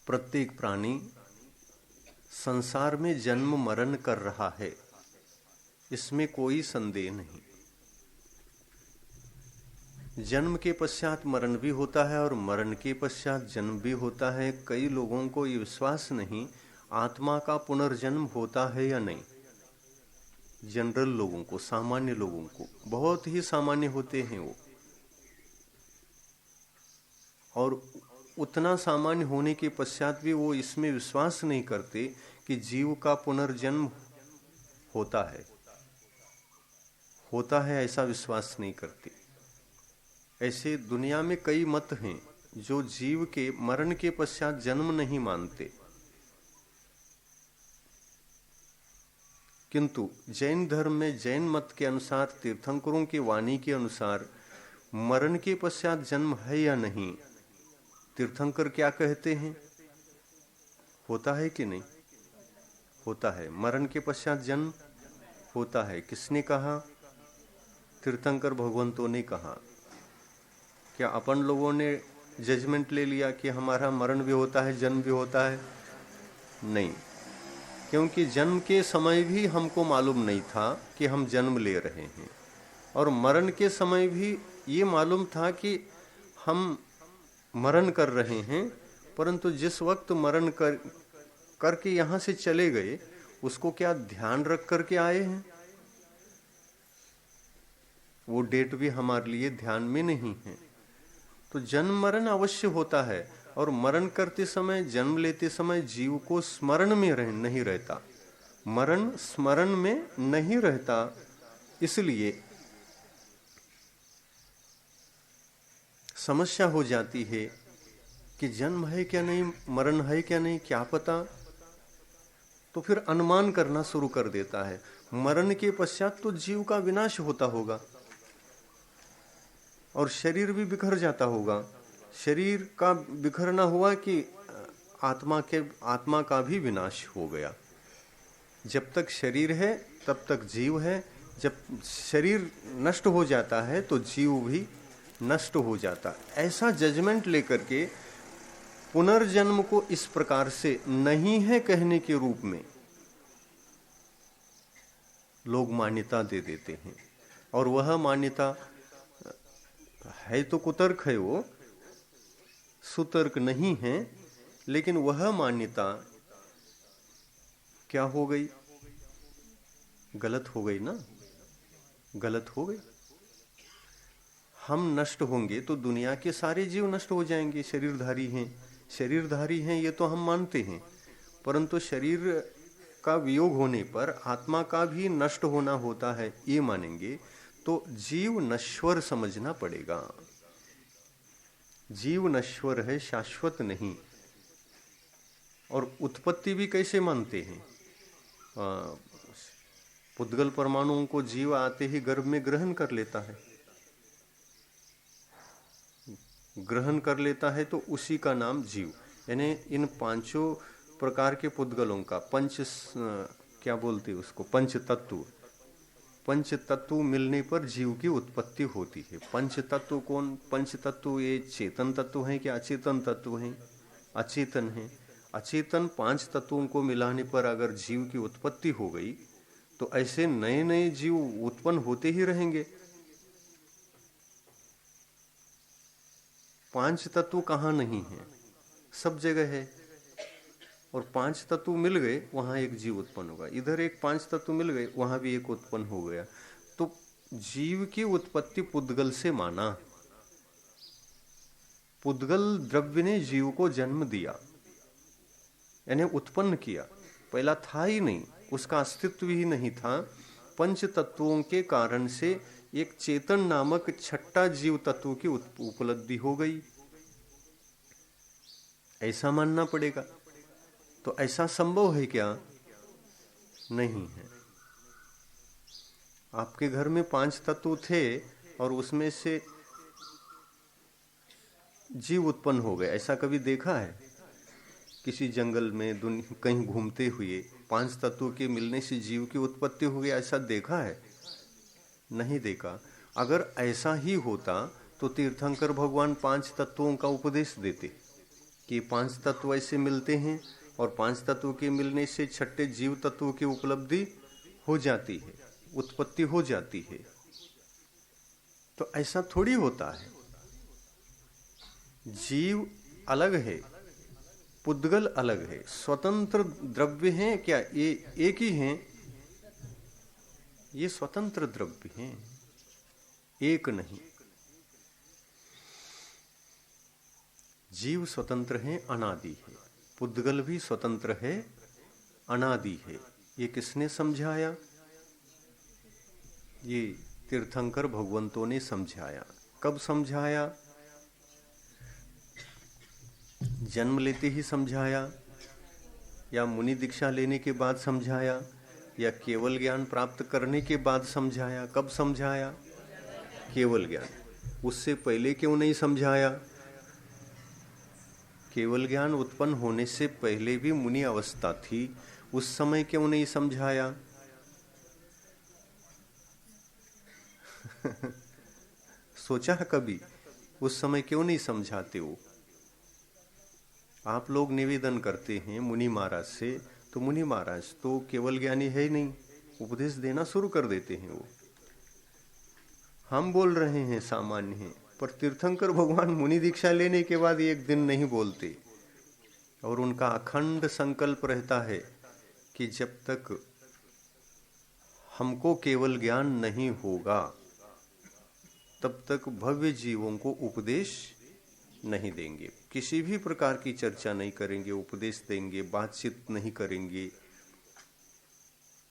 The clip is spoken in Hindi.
प्रत्येक प्राणी संसार में जन्म मरण कर रहा है, इसमें कोई संदेह नहीं। जन्म के पश्चात मरण भी होता है और मरण के पश्चात जन्म भी होता है। कई लोगों को ये विश्वास नहीं आत्मा का पुनर्जन्म होता है या नहीं। जनरल लोगों को, सामान्य लोगों को, बहुत ही सामान्य होते हैं वो, और उतना सामान्य होने के पश्चात भी वो इसमें विश्वास नहीं करते कि जीव का पुनर्जन्म होता है ऐसा विश्वास नहीं करते। ऐसे दुनिया में कई मत हैं जो जीव के मरण के पश्चात जन्म नहीं मानते, किंतु जैन धर्म में जैन मत के अनुसार, तीर्थंकरों की वाणी के अनुसार मरण के पश्चात जन्म है या नहीं। तीर्थंकर क्या कहते हैं, होता है कि नहीं? होता है। मरण के पश्चात जन्म होता है। किसने कहा? तीर्थंकर भगवंतों ने कहा। क्या अपन लोगों ने जजमेंट ले लिया कि हमारा मरण भी होता है, जन्म भी होता है? नहीं, क्योंकि जन्म के समय भी हमको मालूम नहीं था कि हम जन्म ले रहे हैं, और मरण के समय भी ये मालूम था कि हम मरण कर रहे हैं, परंतु जिस वक्त मरण करके यहाँ से चले गए उसको क्या ध्यान रख करके आए हैं? वो डेट भी हमारे लिए ध्यान में नहीं है। तो जन्म मरण अवश्य होता है, और मरण करते समय, जन्म लेते समय जीव को स्मरण में नहीं रहता, मरण स्मरण में नहीं रहता। इसलिए समस्या हो जाती है कि जन्म है क्या नहीं, मरण है क्या नहीं, क्या पता। तो फिर अनुमान करना शुरू कर देता है, मरण के पश्चात तो जीव का विनाश होता होगा और शरीर भी बिखर जाता होगा। शरीर का बिखरना हुआ कि आत्मा का भी विनाश हो गया। जब तक शरीर है तब तक जीव है, जब शरीर नष्ट हो जाता है तो जीव भी नष्ट हो जाता। ऐसा जजमेंट लेकर के पुनर्जन्म को इस प्रकार से नहीं है कहने के रूप में लोग मान्यता दे देते हैं, और वह मान्यता है तो कुतर्क है, वो सुतर्क नहीं है, लेकिन वह मान्यता क्या हो गई? गलत हो गई ना, गलत हो गई। हम नष्ट होंगे तो दुनिया के सारे जीव नष्ट हो जाएंगे। शरीरधारी हैं ये तो हम मानते हैं, परंतु शरीर का वियोग होने पर आत्मा का भी नष्ट होना होता है ये मानेंगे तो जीव नश्वर समझना पड़ेगा। जीव नश्वर है, शाश्वत नहीं। और उत्पत्ति भी कैसे मानते हैं? पुद्गल परमाणुओं को जीव आते ही गर्भ में ग्रहण कर लेता है, ग्रहण कर लेता है तो उसी का नाम जीव। यानी इन पांचों प्रकार के पुद्गलों का क्या बोलते हैं उसको, पंच तत्व मिलने पर जीव की उत्पत्ति होती है। पंच तत्व कौन? पंच तत्व ये चेतन तत्व हैं कि अचेतन तत्व हैं? अचेतन हैं। अचेतन पांच तत्वों को मिलाने पर अगर जीव की उत्पत्ति हो गई तो ऐसे नए नए जीव उत्पन्न होते ही रहेंगे। पांच तत्व कहाँ नहीं है? सब जगह है। और पांच तत्व मिल गए वहां एक जीव उत्पन्न होगा, इधर एक पांच तत्व मिल गए वहां भी एक उत्पन्न हो गया। तो जीव की उत्पत्ति पुद्गल से माना। पुद्गल द्रव्य ने जीव को जन्म दिया, यानी उत्पन्न किया। पहला था ही नहीं, उसका अस्तित्व ही नहीं था। पंच तत्वों के कारण से एक चेतन नामक छठा जीव तत्व की उपलब्धि हो गई, ऐसा मानना पड़ेगा। तो ऐसा संभव है क्या? नहीं है। आपके घर में पांच तत्व थे और उसमें से जीव उत्पन्न हो गए, ऐसा कभी देखा है? किसी जंगल में कहीं घूमते हुए पांच तत्वों के मिलने से जीव की उत्पत्ति हो गई, ऐसा देखा है? नहीं देखा। अगर ऐसा ही होता तो तीर्थंकर भगवान पांच तत्वों का उपदेश देते, कि 5 तत्व ऐसे मिलते हैं और 5 तत्व के मिलने से छठे जीव तत्व की उपलब्धि हो जाती है, उत्पत्ति हो जाती है। तो ऐसा थोड़ी होता है। जीव अलग है, पुद्गल अलग है, स्वतंत्र द्रव्य हैं क्या? ये एक ही हैं, ये स्वतंत्र द्रव्य हैं, एक नहीं। जीव स्वतंत्र है, अनादि है। पुद्गल भी स्वतंत्र है, अनादि है। ये किसने समझाया? ये तीर्थंकर भगवंतों ने समझाया। कब समझाया? जन्म लेते ही समझाया, या मुनि दीक्षा लेने के बाद समझाया, या केवल ज्ञान प्राप्त करने के बाद समझाया? कब समझाया? केवल ज्ञान। उससे पहले क्यों नहीं समझाया? केवल ज्ञान उत्पन्न होने से पहले भी मुनि अवस्था थी, उस समय क्यों नहीं समझाया? सोचा है कभी? उस समय क्यों नहीं समझाते हो? आप लोग निवेदन करते हैं मुनि महाराज से, तो मुनि महाराज तो केवल ज्ञानी है ही नहीं, उपदेश देना शुरू कर देते हैं वो। हम बोल रहे हैं सामान्य हैं, पर तीर्थंकर भगवान मुनि दीक्षा लेने के बाद एक दिन नहीं बोलते, और उनका अखंड संकल्प रहता है कि जब तक हमको केवल ज्ञान नहीं होगा तब तक भव्य जीवों को उपदेश नहीं देंगे, किसी भी प्रकार की चर्चा नहीं करेंगे, उपदेश देंगे, बातचीत नहीं करेंगे।